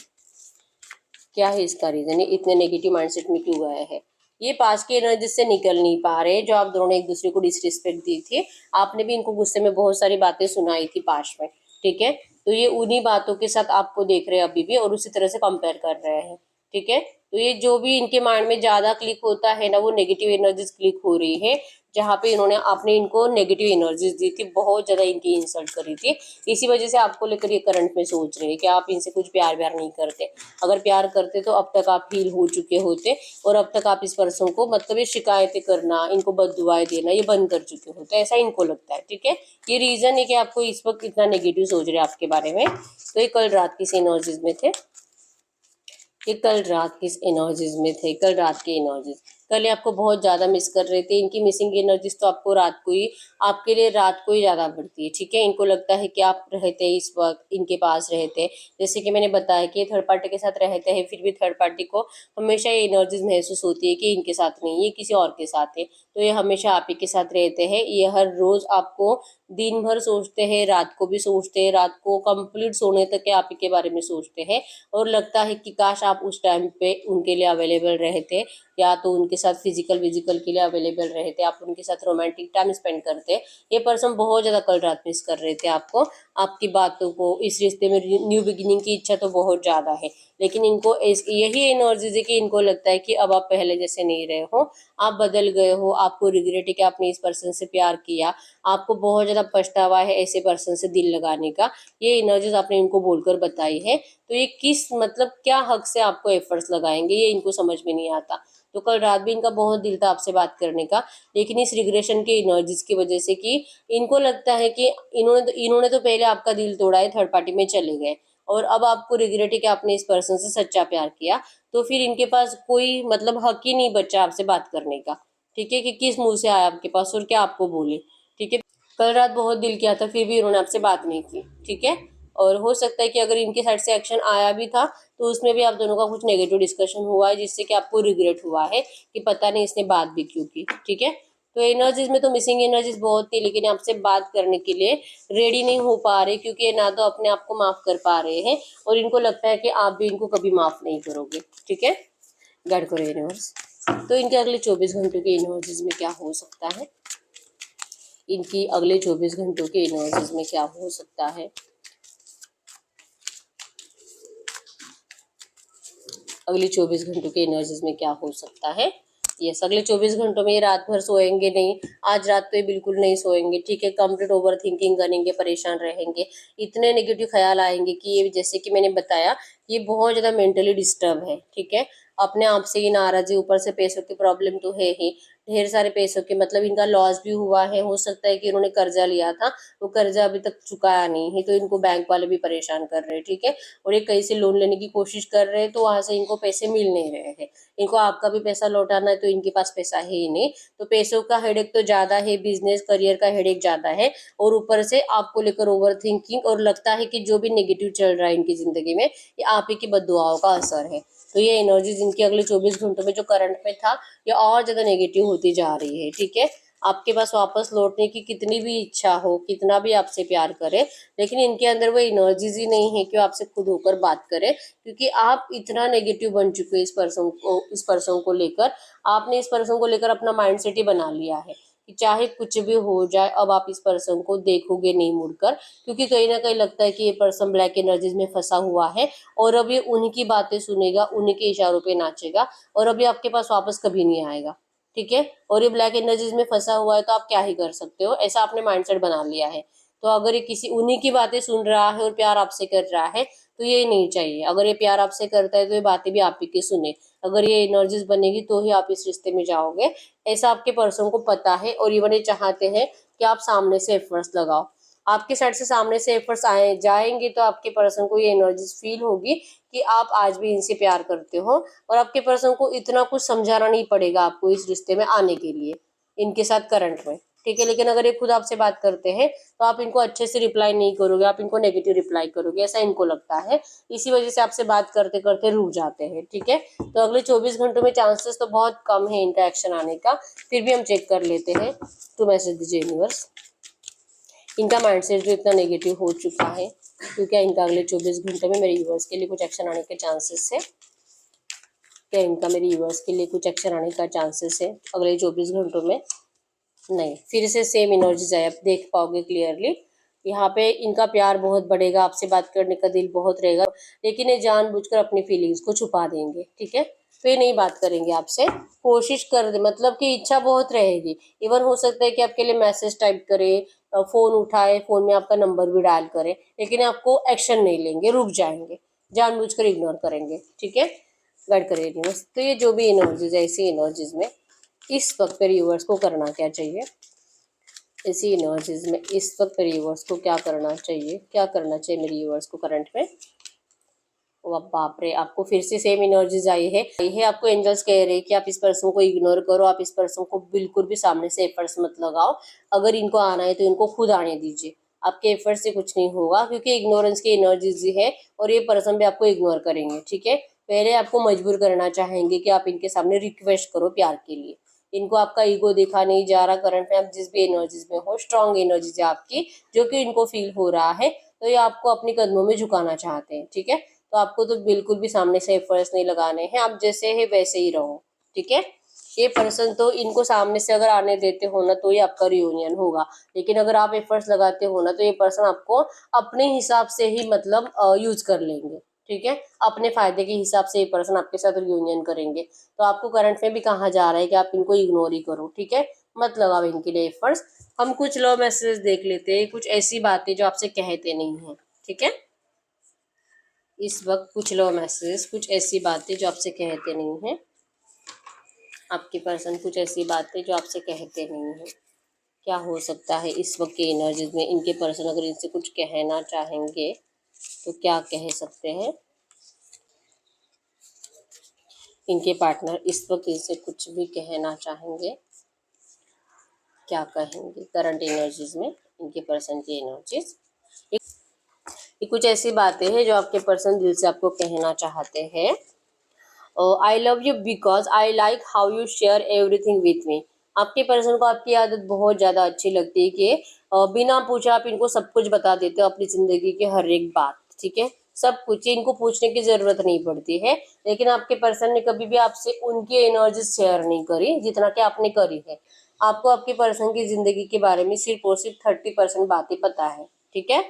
S1: क्या है इसका रीजन, ये इतने नेगेटिव माइंडसेट में क्यों गए हैं। ये पास की एनर्जी से निकल नहीं पा रहे, जो आप दोनों एक दूसरे को डिसरिस्पेक्ट दी थी, आपने भी इनको गुस्से में बहुत सारी बातें सुनाई थी पास में। ठीक है, तो ये उन्हीं बातों के साथ आपको देख रहे हैं अभी भी और उसी तरह से कंपेयर कर रहे हैं। ठीक है, तो ये जो भी इनके माइंड में ज्यादा क्लिक होता है ना, वो नेगेटिव एनर्जीज क्लिक हो रही है, जहाँ पे इन्होंने आपने इनको नेगेटिव एनर्जीज दी थी, बहुत ज्यादा इनकी इंसल्ट करी थी, इसी वजह से आपको लेकर ये करंट में सोच रहे हैं कि आप इनसे कुछ प्यार व्यार नहीं करते। अगर प्यार करते तो अब तक आप हील हो चुके होते और अब तक आप इस पर्सन को मतलब ये शिकायतें करना, इनको बददुआएं देना ये बंद कर चुके होते, ऐसा इनको लगता है। ठीक है, ये रीजन है कि आपको इस वक्त इतना नेगेटिव सोच रहे हैं आपके बारे में। तो ये कल रात किस एनर्जीज में थे, कि कल रात किस एनर्जीज में थे, कल रात की एनर्जीज, कल ये आपको बहुत ज्यादा मिस कर रहे थे, इनकी मिसिंग एनर्जीज तो आपको रात को ही, आपके लिए रात को ही ज्यादा बढ़ती है। ठीक है, इनको लगता है कि आप रहते इस वक्त इनके पास रहते, जैसे कि मैंने बताया कि थर्ड पार्टी के साथ रहते हैं, फिर भी थर्ड पार्टी को हमेशा ये एनर्जीज महसूस होती है कि इनके साथ नहीं, ये किसी और के साथ है, तो ये हमेशा आप ही के साथ रहते हैं। ये हर रोज आपको दिन भर सोचते हैं, रात को भी सोचते हैं, रात को कंप्लीट सोने तक के आप ही के बारे में सोचते हैं और लगता है कि काश आप उस टाइम पे उनके लिए अवेलेबल रहते, या तो उनके साथ फिजिकल विजिकल के लिए अवेलेबल रहते, आप उनके साथ रोमांटिक टाइम स्पेंड करते। ये पर्सन बहुत ज़्यादा कल रात मिस कर रहे थे आपको, आपकी बातों को, इस रिश्ते में न्यू बिगिनिंग की इच्छा तो बहुत ज़्यादा है, लेकिन इनको यही एनर्जीज है कि इनको लगता है कि अब आप पहले जैसे नहीं रहे हो, आप बदल गए हो, आपको रिग्रेट है कि आपने इस पर्सन से प्यार किया, आपको बहुत ज़्यादा पछतावा है ऐसे पर्सन से दिल लगाने का, ये एनर्जीज आपने इनको बोलकर बताई है। तो ये किस मतलब क्या हक से आपको एफर्ट्स लगाएंगे, ये इनको समझ में नहीं आता। तो कल रात भी इनका बहुत दिल था आपसे बात करने का, लेकिन इस रिग्रेशन के एनर्जीज की वजह से कि इनको लगता है कि इन्होंने तो पहले आपका दिल तोड़ा है, थर्ड पार्टी में चले गए और अब आपको रिग्रेट है कि आपने इस पर्सन से सच्चा प्यार किया, तो फिर इनके पास कोई मतलब हक ही नहीं बचा आपसे बात करने का। ठीक है, कि किस मुंह से आया आपके पास और क्या आपको बोले। ठीक है, कल रात बहुत दिल किया था, फिर भी इन्होंने आपसे बात नहीं की। ठीक है, और हो सकता है कि अगर इनके साइड से एक्शन आया भी था तो उसमें भी आप दोनों का कुछ नेगेटिव डिस्कशन हुआ है, जिससे कि आपको रिग्रेट हुआ है कि पता नहीं इसने बात भी क्यों की। ठीक है, तो एनर्जीज में तो मिसिंग एनर्जीज बहुत थी, लेकिन आपसे बात करने के लिए रेडी नहीं हो पा रहे, क्योंकि ये ना तो अपने आप को माफ कर पा रहे हैं और इनको लगता है कि आप भी इनको कभी माफ नहीं करोगे। ठीक है, गाइड करो यूनिवर्स, तो इनके अगले 24 घंटों के एनर्जीज में क्या हो सकता है, इनकी अगले 24 घंटों के एनर्जीज में क्या हो सकता है, अगले 24 घंटों के एनर्जीज में क्या हो सकता है। यस, अगले 24 घंटों में ये रात भर सोएंगे नहीं, आज रात तो ये बिल्कुल नहीं सोएंगे। ठीक है, कंप्लीट ओवर थिंकिंग करेंगे, परेशान रहेंगे, इतने नेगेटिव ख्याल आएंगे कि ये, जैसे कि मैंने बताया, ये बहुत ज़्यादा मेंटली डिस्टर्ब है। ठीक है, अपने आप से ही नाराज है, ऊपर से पैसों की प्रॉब्लम तो है ही, ढेर सारे पैसों के मतलब इनका लॉस भी हुआ है, हो सकता है कि इन्होंने कर्जा लिया था, वो कर्जा अभी तक चुकाया नहीं है, तो इनको बैंक वाले भी परेशान कर रहे हैं। ठीक है, और ये कहीं से लोन लेने की कोशिश कर रहे हैं तो वहां से इनको पैसे मिल नहीं रहे हैं, इनको आपका भी पैसा लौटाना है तो इनके पास पैसा है ही नहीं, तो पैसों का हेडेक तो ज्यादा है, बिजनेस करियर का हेडेक ज्यादा है, और ऊपर से आपको लेकर ओवर थिंकिंग, और लगता है कि जो भी नेगेटिव चल रहा है इनकी जिंदगी में ये आप ही की बद्दुआओं का असर है। तो ये एनर्जीज इनकी अगले 24 घंटों में जो करंट में था, ये और ज्यादा नेगेटिव होती जा रही है। ठीक है, आपके पास वापस लौटने की कितनी भी इच्छा हो, कितना भी आपसे प्यार करे, लेकिन इनके अंदर वो एनर्जीज ही नहीं है कि वो आपसे खुद होकर बात करे, क्योंकि आप इतना नेगेटिव बन चुके हो इस पर्सन को लेकर, आपने इस पर्सन को लेकर अपना माइंडसेट ही बना लिया है कि चाहे कुछ भी हो जाए अब आप इस पर्सन को देखोगे नहीं मुड़कर, क्योंकि कहीं ना कहीं लगता है कि ये पर्सन ब्लैक एनर्जीज में फंसा हुआ है और अब ये उन्हीं की बातें सुनेगा, उन्हीं के इशारों पे नाचेगा और अभी आपके पास वापस कभी नहीं आएगा। ठीक है, और ये ब्लैक एनर्जीज में फंसा हुआ है तो आप क्या ही कर सकते हो, ऐसा आपने माइंडसेट बना लिया है। तो अगर ये किसी उन्हीं की बातें सुन रहा है और प्यार आपसे कर रहा है तो ये नहीं चाहिए। अगर ये प्यार आपसे करता है तो ये बातें भी आप ही की सुने। अगर ये एनर्जीज बनेगी तो ही आप इस रिश्ते में जाओगे, ऐसा आपके पर्सन को पता है। और इवन ये चाहते हैं कि आप सामने से एफर्ट्स लगाओ। आपके साइड से सामने से एफर्ट्स आए जाएंगे तो आपके पर्सन को ये एनर्जीज फील होगी कि आप आज भी इनसे प्यार करते हो, और आपके पर्सन को इतना कुछ समझाना नहीं पड़ेगा आपको इस रिश्ते में आने के लिए, इनके साथ करंट में। ठीक है, लेकिन अगर ये खुद आपसे बात करते हैं तो आप इनको अच्छे से रिप्लाई नहीं करोगे, आप इनको नेगेटिव रिप्लाई करोगे, ऐसा इनको लगता है। इसी वजह से आपसे बात करते करते रुक जाते हैं। ठीक है, तो अगले 24 घंटों में चांसेस तो बहुत कम है इनका एक्शन आने का, फिर भी हम चेक कर लेते हैं। तो मैसेज दीजिए यूनिवर्स, इनका माइंडसेट जो इतना नेगेटिव हो चुका है, तो क्या इनका अगले 24 घंटे में मेरे यूनिवर्स के लिए कुछ एक्शन आने के चांसेस है? क्या इनका मेरे यूनिवर्स के लिए कुछ एक्शन आने का चांसेस है अगले 24 घंटों में? नहीं, फिर से सेम एनर्जीज है, आप देख पाओगे क्लियरली। यहाँ पे इनका प्यार बहुत बढ़ेगा, आपसे बात करने का दिल बहुत रहेगा, लेकिन ये जानबूझकर अपनी फीलिंग्स को छुपा देंगे। ठीक है, तो ये नहीं बात करेंगे आपसे, कोशिश कर दे, मतलब कि इच्छा बहुत रहेगी। इवन हो सकता है कि आपके लिए मैसेज टाइप करे, फोन उठाए, फोन में आपका नंबर भी डायल करे, लेकिन आपको एक्शन नहीं लेंगे, रुक जाएंगे, जानबूझकर इग्नोर करेंगे। ठीक है, गाइड करिए यूनिवर्स। तो ये जो भी एनर्जीज है, ऐसी एनर्जीज में इस वक्त पर व्यूअर्स को करना क्या चाहिए? ऐसी एनर्जीज में इस वक्त मेरे व्यूअर्स को क्या करना चाहिए? क्या करना चाहिए मेरे व्यूअर्स को करंट में? ओ बाप रे, आपको फिर से सेम एनर्जीज आई है। आपको एंजल्स कह रहे हैं कि आप इस पर्सन को इग्नोर करो, आप इस पर्सन को बिल्कुल भी सामने से एफर्ट्स मत लगाओ। अगर इनको आना है तो इनको खुद आने दीजिए, आपके एफर्ट से कुछ नहीं होगा, क्योंकि इग्नोरेंस की एनर्जीज है और ये पर्सन भी आपको इग्नोर करेंगे। ठीक है, पहले आपको मजबूर करना चाहेंगे कि आप इनके सामने रिक्वेस्ट करो प्यार के लिए। इनको आपका ईगो देखा नहीं जा रहा करंट में, आप जिस भी एनर्जीज में हो, स्ट्रांग एनर्जीज है आपकी, जो कि इनको फील हो रहा है, तो ये आपको अपनी कदमों में झुकाना चाहते हैं। ठीक है, तो आपको तो बिल्कुल भी सामने से एफर्ट्स नहीं लगाने हैं, आप जैसे है वैसे ही रहो। ठीक है, ये पर्सन तो इनको सामने से अगर आने देते हो ना तो ये आपका रियूनियन होगा, लेकिन अगर आप एफर्ट्स लगाते हो ना तो ये पर्सन आपको अपने हिसाब से ही मतलब यूज कर लेंगे। ठीक है, अपने फायदे के हिसाब से ये पर्सन आपके साथ रियूनियन करेंगे। तो आपको करंट में भी कहा जा रहा है कि आप इनको इग्नोर ही करो। ठीक है, मत लगाओ इनके लिए एफर्ट्स। हम कुछ लव मैसेज देख लेते हैं, कुछ ऐसी बातें जो आपसे कहते नहीं है। ठीक है, इस वक्त कुछ लव मैसेज, कुछ ऐसी बातें जो आपसे कहते नहीं है। आपके पर्सन कुछ ऐसी बातें जो आपसे कहते नहीं है, क्या हो सकता है इस वक्त की एनर्जीज में? इनके पर्सन अगर इनसे कुछ कहना चाहेंगे तो क्या कह सकते हैं? इनके पार्टनर इस वक्त इनसे कुछ भी कहना चाहेंगे, क्या कहेंगे करंट एनर्जीज में इनके पर्सन की एनर्जीज? ये कुछ ऐसी बातें हैं जो आपके पर्सन दिल से आपको कहना चाहते हैं। I love you because I like how you share everything with me. आपके पर्सन को आपकी आदत बहुत ज़्यादा अच्छी लगती है कि बिना पूछे आप इनको सब कुछ बता देते हो, अपनी ज़िंदगी की हर एक बात। ठीक है, सब कुछ इनको पूछने की ज़रूरत नहीं पड़ती है, लेकिन आपके पर्सन ने कभी भी आपसे उनकी एनर्जी शेयर नहीं करी जितना कि आपने करी है। आपको आपके पर्सन की ज़िंदगी के बारे में सिर्फ और सिर्फ 30% बातें पता है। ठीक है,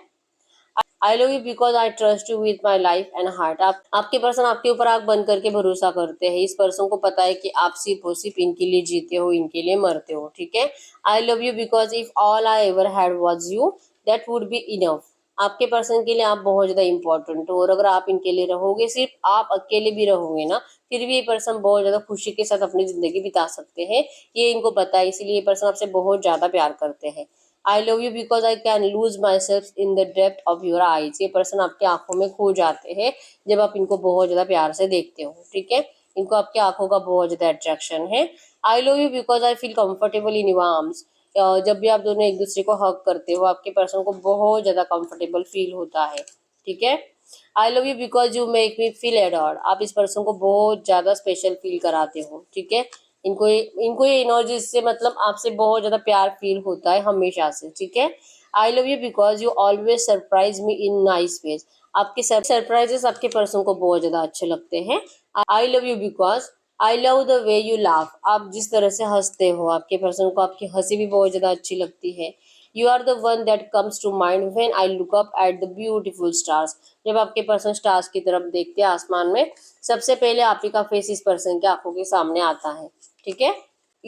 S1: I love you because I trust you with my life and heart. आपके पर्सन आपके ऊपर आंख बंद करके भरोसा करते हैं। इस पर्सन को पता है कि आप सिर्फ और सिर्फ इनके लिए जीते हो, इनके लिए मरते हो। ठीक है, I love you because if all I ever had was you that would be enough. आपके पर्सन के लिए आप बहुत ज़्यादा इंपॉर्टेंट हो, और अगर आप इनके लिए रहोगे, सिर्फ आप अकेले भी रहोगे ना, फिर भी ये पर्सन बहुत ज़्यादा खुशी के साथ अपनी ज़िंदगी बिता सकते हैं। ये इनको पता है, इसीलिए ये पर्सन आपसे बहुत ज़्यादा प्यार करते हैं। I love you because I can lose my self in the depth of your eyes. ये पर्सन आपकी आंखों में खो जाते हैं जब आप इनको बहुत ज़्यादा प्यार से देखते हो। ठीक है, इनको आपकी आंखों का बहुत ज़्यादा अट्रैक्शन है। I love you because I feel comfortable in your arms. जब भी आप दोनों एक दूसरे को हग करते हो, आपके पर्सन को बहुत ज़्यादा कंफर्टेबल फील होता है। ठीक है, I love you because you make me feel adored. आप इस पर्सन को बहुत ज़्यादा स्पेशल फील कराते हो। ठीक है, इनको ये एनर्जी से मतलब आपसे बहुत ज़्यादा प्यार फील होता है हमेशा से। ठीक है, I love you because you always surprise me in nice ways. आपके सरप्राइजेस आपके पर्सन को बहुत ज़्यादा अच्छे लगते हैं। I love you because I love the way you laugh. आप जिस तरह से हंसते हो, आपके पर्सन को आपकी हंसी भी बहुत ज़्यादा अच्छी लगती है। You are the one that comes to mind when I look up at the beautiful stars. जब आपके पर्सन स्टार्स की तरफ देखते हैं आसमान में, सबसे पहले आप ही का फेस इस पर्सन की आंखों के सामने आता है। ठीक है,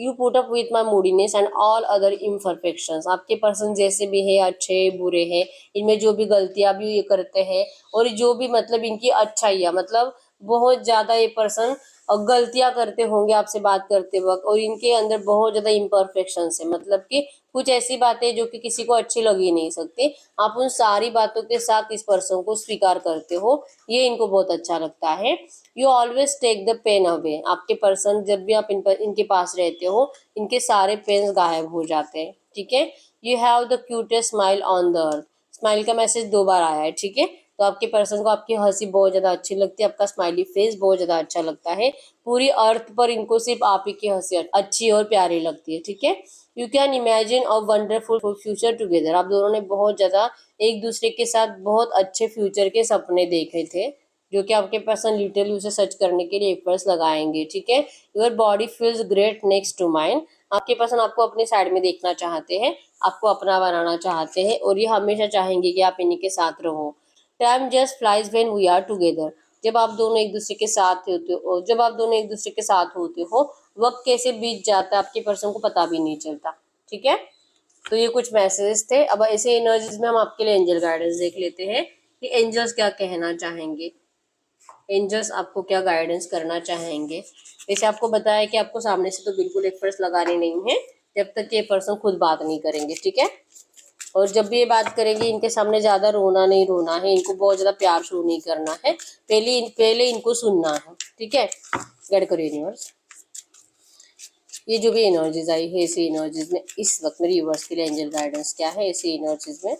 S1: you put up with my मूडीनेस and all other imperfections. आपके पर्सन जैसे भी है, अच्छे बुरे हैं, इनमें जो भी गलतियां भी ये करते हैं और जो भी मतलब इनकी अच्छाइयाँ, मतलब बहुत ज्यादा ये पर्सन गलतियां करते होंगे आपसे बात करते वक्त, और इनके अंदर बहुत ज्यादा इम्परफेक्शंस है, मतलब कि कुछ ऐसी बातें जो कि किसी को अच्छी लग ही नहीं सकती, आप उन सारी बातों के साथ इस पर्सन को स्वीकार करते हो, ये इनको बहुत अच्छा लगता है। You always take the pain away. आपके पर्सन जब भी आप इनके पास रहते हो, इनके सारे पेन गायब हो जाते हैं, ठीक है। You have the cutest smile on the earth. Smile का मैसेज 2 बार आया है, ठीक है। तो आपके पर्सन को आपकी हंसी बहुत ज्यादा अच्छी लगती है, आपका स्माइली फेस बहुत ज्यादा अच्छा लगता है, पूरी अर्थ पर इनको सिर्फ आप ही की हंसी अच्छी और प्यारी लगती है, ठीक है। You can imagine a wonderful future together. आप दोनों ने बहुत ज्यादा एक दूसरे के साथ बहुत अच्छे फ्यूचर के सपने देखे थे, जो कि आपके पर्सन लिटरली उसे सच करने के लिए एफर्ट्स लगाएंगे, ठीक है। Your body feels great next to mind. आपके पर्सन आपको अपने साइड में देखना चाहते हैं, आपको अपना बनाना चाहते हैं, और ये हमेशा चाहेंगे कि आप इन्हीं के साथ रहो। Time just flies when we are together. जब आप दोनों एक दूसरे के साथ होते हो, जब आप दोनों एक दूसरे के साथ होते हो, वक्त कैसे बीत जाता है आपके पर्सन को पता भी नहीं चलता, ठीक है। तो ये कुछ मैसेजेस थे। अब ऐसे एनर्जीज में हम आपके लिए एंजल गाइडेंस देख लेते हैं कि एंजल्स क्या कहना चाहेंगे, एंजल्स आपको क्या गाइडेंस करना चाहेंगे। वैसे आपको बताया कि आपको सामने से तो बिल्कुल एफर्ट्स लगाने नहीं है जब तक ये पर्सन खुद बात नहीं करेंगे, ठीक है। और जब भी ये बात करेंगे, इनके सामने ज्यादा रोना नहीं रोना है, इनको बहुत ज्यादा प्यार शो नहीं करना है, पहले इनको सुनना है, ठीक है। गाइड करो यूनिवर्स, ये जो भी एनर्जीज आई है ऐसी एनर्जीज में इस वक्त मेरी यूनिवर्स के लिए एंजल गाइडेंस क्या है, ऐसी एनर्जीज में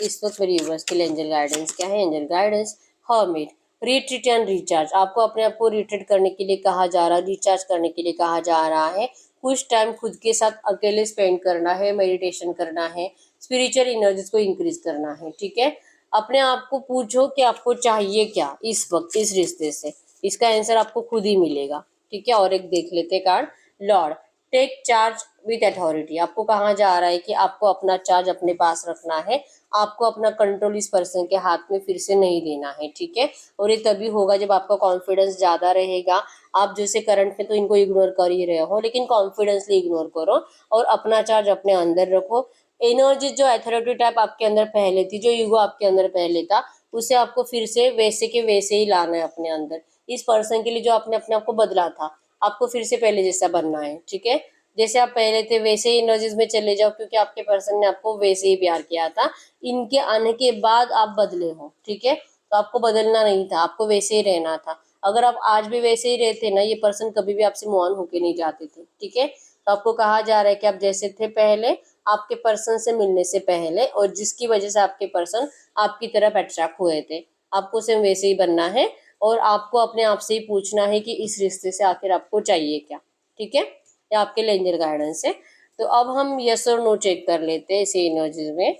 S1: इस वक्त मेरी यूनिवर्स के लिए एंजल गाइडेंस क्या है। Angel guidance hermit, retreat and recharge. आपको अपने आप को रिट्रीट करने के लिए कहा जा रहा है, रिचार्ज करने के लिए कहा जा रहा है, कुछ टाइम खुद के साथ अकेले स्पेंड करना है, मेडिटेशन करना है, स्पिरिचुअल एनर्जीज को इंक्रीज करना है, ठीक है। अपने आप को पूछो कि आपको चाहिए क्या इस वक्त इस रिश्ते से, इसका आंसर आपको खुद ही मिलेगा, ठीक है। और एक देख लेते card, lord, take charge with authority. आपको कहा जा रहा है कि आपको अपना चार्ज अपने पास रखना है, आपको अपना कंट्रोल इस पर्सन के हाथ में फिर से नहीं देना है, ठीक है। और ये तभी होगा जब आपका कॉन्फिडेंस ज्यादा रहेगा। आप जैसे करंट में तो इनको इग्नोर कर ही रहे हो, लेकिन कॉन्फिडेंसली इग्नोर करो और अपना चार्ज अपने अंदर रखो। एनर्जी जो अथॉरिटी टाइप आपके अंदर पहले थी, जो ईगो आपके अंदर पहले था, उसे आपको फिर से वैसे के वैसे ही लाना है अपने अंदर। इस पर्सन के लिए जो आपने अपने आप को बदला था, आपको फिर से पहले जैसा बनना है, ठीक है। जैसे आप पहले थे वैसे ही एनर्जीज में चले जाओ, क्योंकि आपके पर्सन ने आपको वैसे ही प्यार किया था, इनके आने के बाद आप बदले हो, ठीक है। तो आपको बदलना नहीं था, आपको वैसे ही रहना था। अगर आप आज भी वैसे ही रहते ना, ये पर्सन कभी भी आपसे मूव ऑन होके नहीं जाते थे, ठीक है। तो आपको कहा जा रहा है कि आप जैसे थे पहले, आपके पर्सन से मिलने से पहले, और जिसकी वजह से आपके पर्सन आपकी तरफ अट्रैक्ट हुए थे, आपको सेम वैसे ही बनना है। और आपको अपने आप से ही पूछना है कि इस रिश्ते से आखिर आपको चाहिए क्या, ठीक है। ये आपके लिए एंजल गाइडेंस है। तो अब हम यस और नो चेक कर लेते हैं इसी एनर्जी में।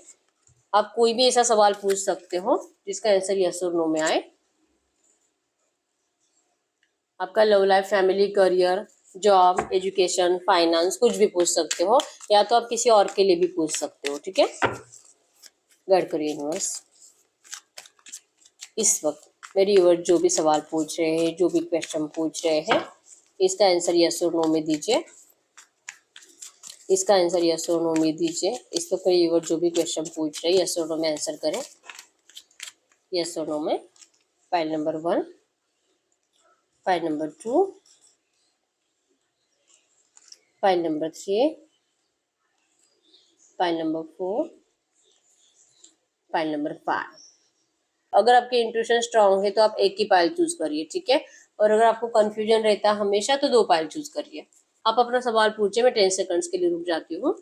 S1: आप कोई भी ऐसा सवाल पूछ सकते हो जिसका आंसर यस और नो में आए। आपका love life, family, career, job, education, finance, कुछ भी पूछ सकते हो, या तो आप किसी और के लिए भी पूछ सकते हो, ठीक है। गाइड करिए यूनिवर्स, इस वक्त मेरी यूनिवर्स जो भी सवाल पूछ रहे हैं, जो भी क्वेश्चन पूछ रहे हैं, इसका आंसर यस और नो में दीजिए। इसका आंसर यस और नो में दीजिए। इस वक्त मेरी यूनिवर्स जो भी क्वेश्चन पूछ रहे हैं, यस और नो में आंसर करें। यस और नो में file number 1, file number 2, file number 3, file number 4, file number 5। अगर आपके इंट्यूशन स्ट्रांग है तो आप एक ही पाइल चूज करिए, ठीक है। और अगर आपको कंफ्यूजन रहता है हमेशा, तो 2 पाइल चूज करिए। आप अपना सवाल पूछिए, मैं 10 सेकंड्स के लिए रुक जाती हूँ।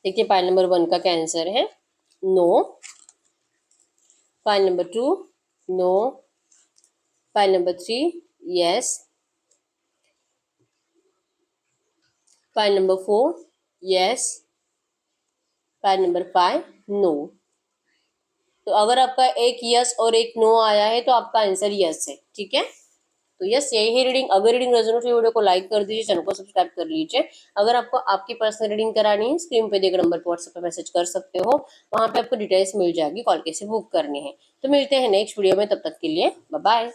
S1: देखिए पाइल नंबर 1 का क्या आंसर है, no. File number 2, no. File number 3, yes. File number 4, yes. File number 5, no. तो अगर आपका एक यस और एक नो आया है तो आपका आंसर यस है, ठीक है। तो यस, यही है रीडिंग। अगर रीडिंग रेजोनेट हुई, वीडियो को लाइक कर दीजिए, चैनल को सब्सक्राइब कर लीजिए। अगर आपको आपकी पर्सनल रीडिंग करानी है, स्क्रीन पे दिए नंबर पर व्हाट्सएप पे मैसेज कर सकते हो, वहां पे आपको डिटेल्स मिल जाएगी, कॉल कैसे बुक करनी है। तो मिलते हैं नेक्स्ट वीडियो में, तब तक के लिए बाय बाय।